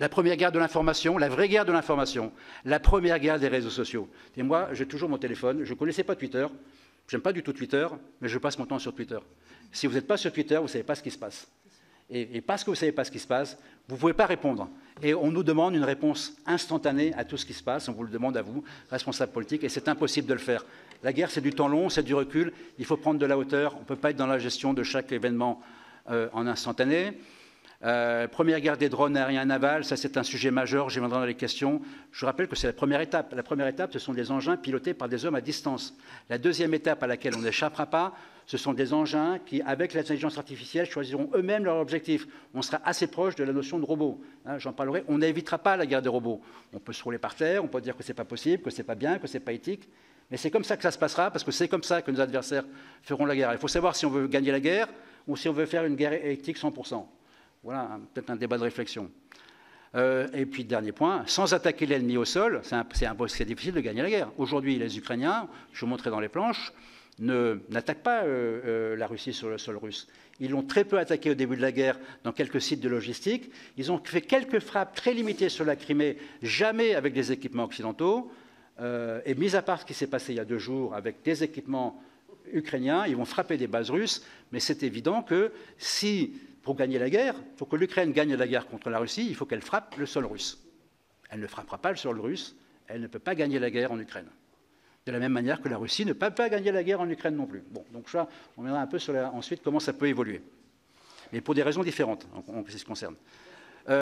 La première guerre de l'information, la vraie guerre de l'information, la première guerre des réseaux sociaux. Et moi, j'ai toujours mon téléphone, je ne connaissais pas Twitter, j'aime pas du tout Twitter, mais je passe mon temps sur Twitter. Si vous n'êtes pas sur Twitter, vous ne savez pas ce qui se passe. Et parce que vous ne savez pas ce qui se passe, vous ne pouvez pas répondre. Et on nous demande une réponse instantanée à tout ce qui se passe, on vous le demande à vous, responsables politiques, et c'est impossible de le faire. La guerre, c'est du temps long, c'est du recul, il faut prendre de la hauteur, on ne peut pas être dans la gestion de chaque événement en instantané. Première guerre des drones aériens navals, ça c'est un sujet majeur, j'y viendrai dans les questions. Je rappelle que c'est la première étape. La première étape, ce sont des engins pilotés par des hommes à distance. La deuxième étape à laquelle on n'échappera pas, ce sont des engins qui, avec l'intelligence artificielle, choisiront eux-mêmes leur objectif. On sera assez proche de la notion de robot. Hein, j'en parlerai. On n'évitera pas la guerre des robots. On peut se rouler par terre, on peut dire que ce n'est pas possible, que ce n'est pas bien, que ce n'est pas éthique. Mais c'est comme ça que ça se passera, parce que c'est comme ça que nos adversaires feront la guerre. Il faut savoir si on veut gagner la guerre ou si on veut faire une guerre éthique 100%. Voilà, peut-être un débat de réflexion. Et puis, dernier point, sans attaquer l'ennemi au sol, c'est difficile de gagner la guerre. Aujourd'hui, les Ukrainiens, je vous montrais dans les planches, n'attaquent pas la Russie sur le sol russe. Ils l'ont très peu attaqué au début de la guerre dans quelques sites de logistique. Ils ont fait quelques frappes très limitées sur la Crimée, jamais avec des équipements occidentaux. Et mis à part ce qui s'est passé il y a 2 jours avec des équipements ukrainiens, ils vont frapper des bases russes. Mais c'est évident que si... Pour gagner la guerre, pour que l'Ukraine gagne la guerre contre la Russie, il faut qu'elle frappe le sol russe. Elle ne frappera pas le sol russe, elle ne peut pas gagner la guerre en Ukraine. De la même manière que la Russie ne peut pas gagner la guerre en Ukraine non plus. Bon, donc ça, on verra un peu sur ensuite comment ça peut évoluer. Mais pour des raisons différentes, en ce qui se concerne.